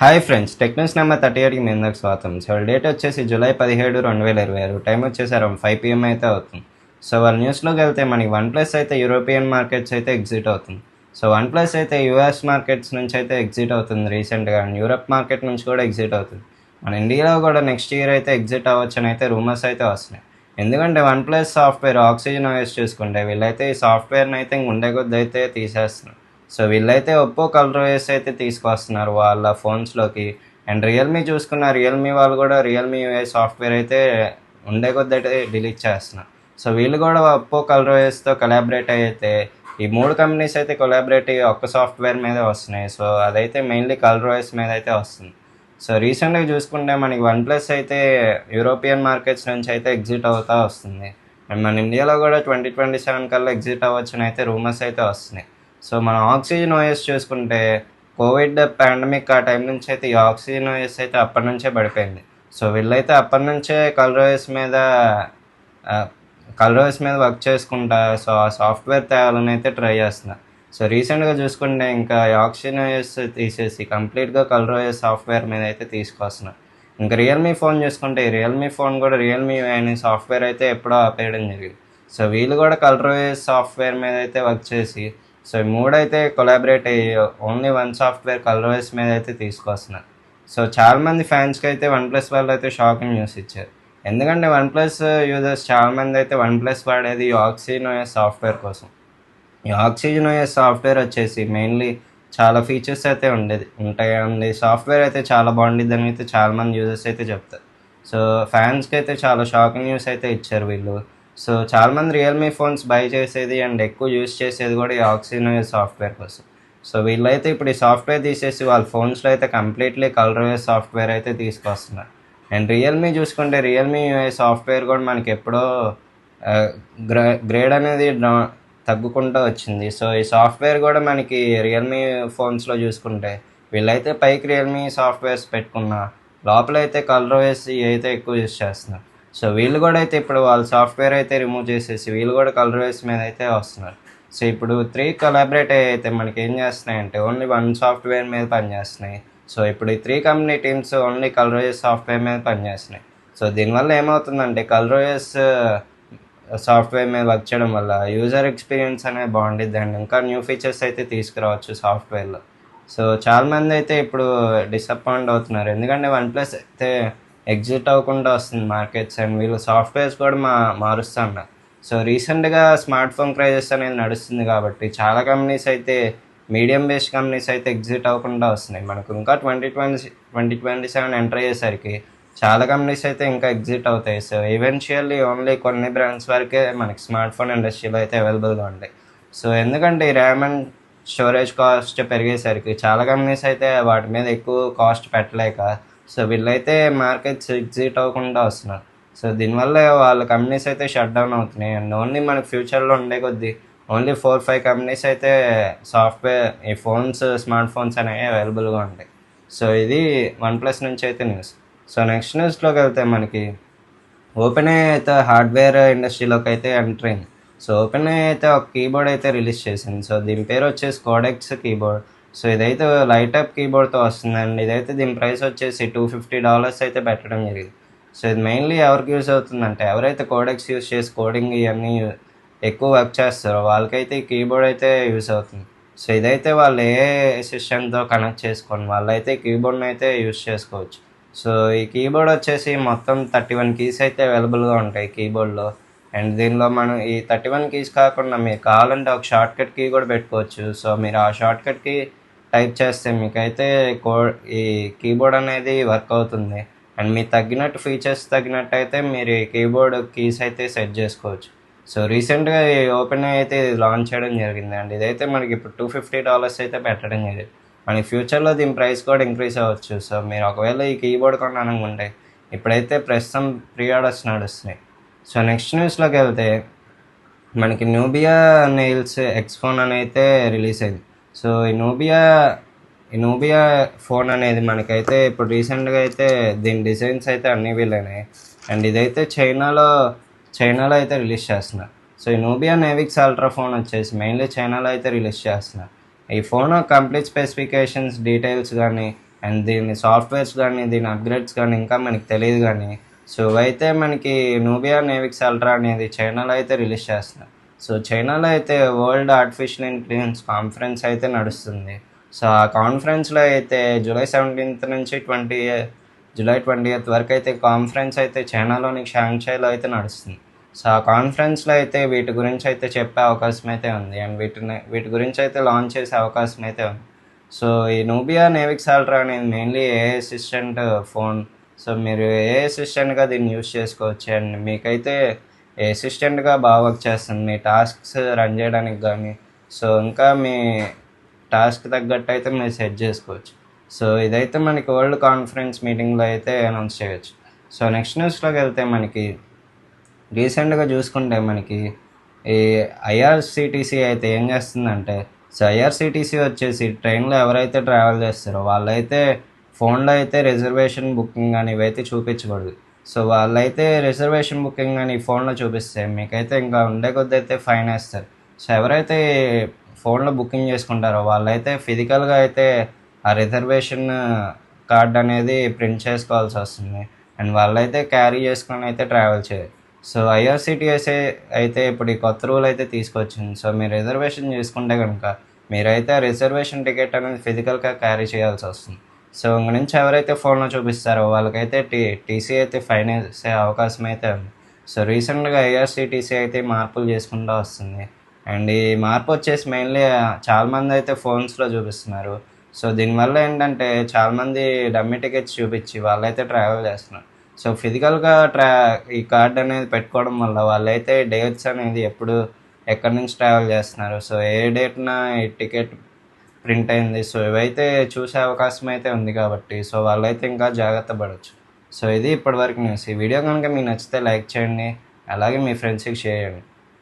Hi friends, Technos number 38కి మీ అందరికి స్వాగతం. So date వచ్చేసి జూలై 17, 2026. టైం వచ్చేసి అరౌండ్ 5 PM అయితే అవుతుంది. సో వాళ్ళ న్యూస్లోకి వెళ్తే మనకి వన్ ప్లస్ అయితే యూరోపియన్ మార్కెట్స్ అయితే ఎగ్జిట్ అవుతుంది. సో వన్ ప్లస్ అయితే యూఎస్ మార్కెట్స్ నుంచి అయితే ఎగ్జిట్ అవుతుంది రీసెంట్గా, అండ్ యూరప్ మార్కెట్ నుంచి కూడా ఎగ్జిట్ అవుతుంది. మన ఇండియాలో కూడా నెక్స్ట్ ఇయర్ అయితే ఎగ్జిట్ అవ్వచ్చు అని అయితే రూమర్స్ అయితే వస్తున్నాయి. ఎందుకంటే one plus software oxygen OS చూసుకుంటే వీళ్ళైతే ఈ సాఫ్ట్వేర్ని అయితే ఉండే కొద్ది అయితే తీసేస్తున్నారు. సో వీళ్ళైతే ఒప్పో కలర్ అయితే తీసుకొస్తున్నారు వాళ్ళ ఫోన్స్లోకి. అండ్ రియల్మీ చూసుకున్న రియల్మీ వాళ్ళు కూడా రియల్మీ యూఐ సాఫ్ట్వేర్ అయితే ఉండే కొద్ది అయితే డిలీట్ చేస్తున్నారు. సో వీళ్ళు కూడా ఒప్పో కలర్ కొలాబరేట్ అయితే ఈ మూడు కంపెనీస్ అయితే కొలాబరేట్ అయ్యి ఒక్క సాఫ్ట్వేర్ మీద వస్తున్నాయి. సో అదైతే మెయిన్లీ కలర్ మీద అయితే వస్తుంది. సో రీసెంట్గా చూసుకుంటే మనకి వన్ ప్లస్ అయితే యూరోపియన్ మార్కెట్స్ నుంచి అయితే ఎగ్జిట్ అవుతూ వస్తుంది. అండ్ మన ఇండియాలో కూడా 2027 కల్లా ఎగ్జిట్ అవ్వచ్చు అని అయితే రూమర్స్ అయితే వస్తున్నాయి. సో మన ఆక్సిజన్ ఓఎస్ చూసుకుంటే కోవిడ్ పాండమిక్ ఆ టైం నుంచి అయితే ఈ ఆక్సిజన్ ఓఎస్ అయితే అప్పటి నుంచే పడిపోయింది. సో వీళ్ళైతే అప్పటి నుంచే కలర్ ఓఎస్ మీద వర్క్ చేసుకుంటా సో ఆ సాఫ్ట్వేర్ తేవాలని అయితే ట్రై చేస్తున్నారు. సో రీసెంట్గా చూసుకుంటే ఇంకా ఆక్సిజన్ ఓఎస్ తీసేసి కంప్లీట్గా కలర్ ఓఎస్ సాఫ్ట్వేర్ మీద అయితే తీసుకొస్తున్నారు. ఇంకా రియల్మీ ఫోన్ చూసుకుంటే రియల్మీ ఫోన్ కూడా రియల్మీ అనే సాఫ్ట్వేర్ అయితే ఎప్పుడో ఆపేయడం జరిగింది. సో వీళ్ళు కూడా కలర్ ఓఎస్ సాఫ్ట్వేర్ మీద అయితే వర్క్ చేసి సో ఈ మూడైతే కొలాబరేట్ అయ్యి ఓన్లీ వన్ సాఫ్ట్వేర్ కలర్వేస్ మీద అయితే తీసుకొస్తున్నారు. సో చాలామంది ఫ్యాన్స్కి అయితే వన్ ప్లస్ వాళ్ళు అయితే షాకింగ్ న్యూస్ ఇచ్చారు. ఎందుకంటే వన్ ప్లస్ యూజర్స్ చాలామంది అయితే వన్ ప్లస్ వాడేది ఆక్సిజన్ ఓఎస్ సాఫ్ట్వేర్ కోసం. ఈ ఆక్సిజన్ ఓఎస్ సాఫ్ట్వేర్ వచ్చేసి మెయిన్లీ చాలా ఫీచర్స్ అయితే ఉంటాయి అండ్ ఈ సాఫ్ట్వేర్ అయితే చాలా బాగుండిద్ది అని అయితే చాలామంది యూజర్స్ అయితే చెప్తారు. సో ఫ్యాన్స్కి అయితే చాలా షాకింగ్ న్యూస్ అయితే ఇచ్చారు వీళ్ళు. సో చాలామంది రియల్మీ ఫోన్స్ బై చేసేది అండ్ ఎక్కువ యూజ్ చేసేది కూడా ఈ ఆక్సిజన్ సాఫ్ట్వేర్ కోసం. సో వీళ్ళైతే ఇప్పుడు ఈ సాఫ్ట్వేర్ తీసేసి వాళ్ళ ఫోన్స్లో అయితే కంప్లీట్లీ కలర్ సాఫ్ట్వేర్ అయితే తీసుకొస్తున్నారు. అండ్ రియల్మీ చూసుకుంటే రియల్మీ సాఫ్ట్వేర్ కూడా మనకి ఎప్పుడో గ్రేడ్ అనేది తగ్గుకుంటూ వచ్చింది. సో ఈ సాఫ్ట్వేర్ కూడా మనకి రియల్మీ ఫోన్స్లో చూసుకుంటే వీళ్ళైతే పైకి రియల్మీ సాఫ్ట్వేర్స్ పెట్టుకున్న లోపలైతే కలర్ అయితే ఎక్కువ యూజ్ చేస్తున్నారు. సో వీళ్ళు కూడా అయితే ఇప్పుడు వాళ్ళ సాఫ్ట్వేర్ అయితే రిమూవ్ చేసేసి వీళ్ళు కూడా కలర్ మీద అయితే వస్తున్నారు. సో ఇప్పుడు 3 కొలాబరేట్ అయితే మనకి ఏం చేస్తున్నాయంటే ఓన్లీ వన్ సాఫ్ట్వేర్ మీద పనిచేస్తున్నాయి. సో ఇప్పుడు ఈ 3 company teams only colour software మీద పనిచేస్తున్నాయి. సో దీనివల్ల ఏమవుతుందంటే కలర్ సాఫ్ట్వేర్ మీద వర్క్ చేయడం వల్ల యూజర్ ఎక్స్పీరియన్స్ అనేది బాగుండిద్ది అండ్ ఇంకా న్యూ ఫీచర్స్ అయితే తీసుకురావచ్చు సాఫ్ట్వేర్లో. సో చాలామంది అయితే ఇప్పుడు డిసప్పాయింట్ అవుతున్నారు. ఎందుకంటే వన్ ప్లస్ అయితే ఎగ్జిట్ అవ్వకుండా వస్తుంది మార్కెట్స్ అండ్ వీళ్ళు సాఫ్ట్వేర్స్ కూడా మారుస్తున్నారు. సో రీసెంట్గా స్మార్ట్ ఫోన్ క్రైజెస్ అనేది నడుస్తుంది కాబట్టి చాలా కంపెనీస్ అయితే మీడియం బేస్డ్ కంపెనీస్ అయితే ఎగ్జిట్ అవ్వకుండా వస్తున్నాయి. మనకు ఇంకా 2027 ఎంటర్ అయ్యేసరికి చాలా కంపెనీస్ అయితే ఇంకా ఎగ్జిట్ అవుతాయి. సో ఈవెన్చువల్లీ ఓన్లీ కొన్ని బ్రాండ్స్ వరకే మనకి స్మార్ట్ ఫోన్ ఇండస్ట్రీలో అయితే అవైలబుల్గా ఉంటాయి. సో ఎందుకంటే ఈ ర్యామ్ అండ్ స్టోరేజ్ కాస్ట్ పెరిగేసరికి చాలా కంపెనీస్ అయితే వాటి మీద ఎక్కువ కాస్ట్ పెట్టలేక సో వీళ్ళైతే మార్కెట్స్ ఎగ్జిట్ అవ్వకుండా వస్తున్నారు. సో దీనివల్ల వాళ్ళ కంపెనీస్ అయితే షట్ డౌన్ అవుతున్నాయి అండ్ ఓన్లీ మనకు ఫ్యూచర్లో ఉండే కొద్దీ ఓన్లీ 4-5 కంపెనీస్ అయితే సాఫ్ట్వేర్ ఈ స్మార్ట్ ఫోన్స్ అనేవి అవైలబుల్గా ఉంటాయి. సో ఇది వన్ ప్లస్ నుంచి అయితే న్యూస్. సో నెక్స్ట్ న్యూస్లోకి వెళ్తే మనకి ఓపెన్ఏఐ అయితే హార్డ్వేర్ ఇండస్ట్రీలోకి అయితే ఎంటర్ అయింది. సో ఓపెన్ఏఐ అయితే ఒక కీబోర్డ్ అయితే రిలీజ్ చేసింది. సో దీని పేరు వచ్చేసి కోడెక్స్ కీబోర్డ్. సో ఇదైతే లైట్ అప్ కీబోర్డ్తో వస్తుందండి. ఇదైతే దీని ప్రైస్ వచ్చేసి $250 అయితే పెట్టడం జరిగింది. సో ఇది మెయిన్లీ ఎవరికి యూజ్ అవుతుందంటే ఎవరైతే కోడెక్స్ యూజ్ చేసి కోడింగ్ ఇవన్నీ ఎక్కువ వర్క్ చేస్తారో వాళ్ళకైతే ఈ కీబోర్డ్ అయితే యూజ్ అవుతుంది. సో ఇదైతే వాళ్ళు ఏ సిస్టమ్తో కనెక్ట్ చేసుకొని వాళ్ళైతే కీబోర్డ్ని అయితే యూజ్ చేసుకోవచ్చు. సో ఈ కీబోర్డ్ వచ్చేసి మొత్తం 31 కీస్ అయితే అవైలబుల్గా ఉంటాయి కీబోర్డ్లో. అండ్ దీనిలో మనం ఈ 31 కీస్ కాకుండా మీరు కావాలంటే ఒక షార్ట్కట్ కీ కూడా పెట్టుకోవచ్చు. సో మీరు ఆ షార్ట్కట్ కీ టైప్ చేస్తే మీకైతే ఈ కీబోర్డ్ అనేది వర్క్ అవుతుంది. అండ్ మీకు తగ్గినట్టు ఫీచర్స్ తగ్గినట్టు అయితే మీరు ఈ కీబోర్డ్ కీస్ అయితే సెట్ చేసుకోవచ్చు. సో రీసెంట్గా ఈ ఓపెన్ఏఐ అయితే ఇది లాంచ్ చేయడం జరిగింది అండ్ ఇదైతే మనకి ఇప్పుడు $250 అయితే పెట్టడం జరిగింది. మనకి ఫ్యూచర్లో దీని ప్రైస్ కూడా ఇంక్రీజ్ అవ్వచ్చు. సో మీరు ఒకవేళ ఈ కీబోర్డ్ కొనాలనుకుంటే ఇప్పుడైతే ప్రస్తుతం ప్రీ ఆర్డర్స్ నడుస్తున్నాయి. సో నెక్స్ట్ న్యూస్లోకి వెళ్తే మనకి నూబియా నెయిల్స్ ఎక్స్ ఫోన్ అని అయితే రిలీజ్ అయింది. సో ఈ నూబియా ఫోన్ అనేది మనకైతే ఇప్పుడు రీసెంట్గా అయితే దీని డిజైన్స్ అయితే అన్నీ వీళ్ళైనాయి అండ్ ఇదైతే చైనాలో అయితే రిలీజ్ చేస్తున్నారు. సో ఈ నూబియా నెవిక్స్ అల్ట్రా ఫోన్ వచ్చేసి మెయిన్లీ చైనాలో అయితే రిలీజ్ చేస్తున్నారు. ఈ ఫోన్ కంప్లీట్ స్పెసిఫికేషన్స్ డీటెయిల్స్ కానీ అండ్ దీని సాఫ్ట్వేర్స్ కానీ దీని అప్గ్రేడ్స్ కానీ ఇంకా మనకి తెలియదు కానీ సో ఇవైతే మనకి నూబియా నేవిక్స్ అల్ట్రా అనేది చైనాలో అయితే రిలీజ్ చేస్తున్నారు. సో చైనాలో అయితే వరల్డ్ ఆర్టిఫిషియల్ ఇంటెలిజెన్స్ కాన్ఫరెన్స్ అయితే నడుస్తుంది. సో ఆ కాన్ఫరెన్స్లో అయితే జూలై 17th నుంచి జూలై 20th వరకు అయితే కాన్ఫరెన్స్ అయితే చైనాలోని షాంఘైలో అయితే నడుస్తుంది. సో ఆ కాన్ఫరెన్స్లో అయితే వీటి గురించి అయితే చెప్పే అవకాశం అయితే ఉంది అండ్ వీటి గురించి అయితే లాంచ్ చేసే అవకాశం అయితే ఉంది. సో ఈ నూబియా నేవిక్స్ అల్ట్రా అనేది mainly AI assistant phone. So మీరు ఏఐ అసిస్టెంట్గా దీన్ని యూస్ చేసుకోవచ్చు అండ్ మీకైతే ఏ అసిస్టెంట్గా బాగా వర్క్ చేస్తుంది మీ టాస్క్స్ రన్ చేయడానికి కానీ. సో ఇంకా మీ టాస్క్ తగ్గట్టు అయితే మీరు సెట్ చేసుకోవచ్చు. సో ఇదైతే మనకి వరల్డ్ కాన్ఫరెన్స్ మీటింగ్లో అయితే అనౌన్స్ చేయొచ్చు. సో నెక్స్ట్ న్యూస్లోకి వెళ్తే మనకి రీసెంట్గా చూసుకుంటే మనకి ఈ ఐఆర్సిటీసీ అయితే ఏం చేస్తుందంటే, సో ఐఆర్సిటీసీ వచ్చేసి ట్రైన్లో ఎవరైతే ట్రావెల్ చేస్తారో వాళ్ళైతే ఫోన్లో అయితే రిజర్వేషన్ బుకింగ్ అని ఇవైతే చూపించకూడదు. సో వాళ్ళైతే రిజర్వేషన్ బుకింగ్ అని ఫోన్లో చూపిస్తే మీకైతే ఇంకా ఉండే కొద్ది అయితే ఫైన్ వేస్తారు. సో ఎవరైతే ఫోన్లో బుకింగ్ చేసుకుంటారో వాళ్ళైతే ఫిజికల్గా అయితే ఆ రిజర్వేషన్ కార్డ్ అనేది ప్రింట్ చేసుకోవాల్సి వస్తుంది అండ్ వాళ్ళైతే క్యారీ చేసుకొని అయితే ట్రావెల్ చేయాలి. సో ఐఆర్సిటిఎస్ అయితే ఇప్పుడు ఈ కొత్త రూల్ అయితే తీసుకొచ్చింది. సో మీరు రిజర్వేషన్ చేసుకుంటే కనుక మీరైతే ఆ రిజర్వేషన్ టికెట్ అనేది ఫిజికల్గా క్యారీ చేయాల్సి వస్తుంది. సో ఇంక నుంచి ఎవరైతే ఫోన్లో చూపిస్తారో వాళ్ళకైతే టీసీ అయితే ఫైన్ వేసే అవకాశం అయితే ఉంది. సో రీసెంట్గా ఐఆర్సిటీసీ అయితే మార్పులు చేసుకుంటూ వస్తుంది అండ్ ఈ మార్పు వచ్చేసి మెయిన్లీ చాలామంది అయితే ఫోన్స్లో చూపిస్తున్నారు. సో దీనివల్ల ఏంటంటే చాలామంది డమ్మీ టికెట్స్ చూపించి వాళ్ళైతే ట్రావెల్ చేస్తున్నారు. సో ఫిజికల్గా ఈ కార్డ్ అనేది పెట్టుకోవడం వల్ల వాళ్ళైతే డేట్స్ అనేది ఎక్కడి నుంచి ట్రావెల్ చేస్తున్నారు, సో ఏ డేట్న ఈ టికెట్ ప్రింట్ అయింది, సో ఇవైతే చూసే అవకాశం అయితే ఉంది కాబట్టి సో వాళ్ళైతే ఇంకా జాగ్రత్త పడవచ్చు. సో ఇది ఇప్పటివరకు న్యూస్. ఈ వీడియో కనుక మీకు నచ్చితే లైక్ చేయండి, అలాగే మీ ఫ్రెండ్స్కి షేర్ చేయండి.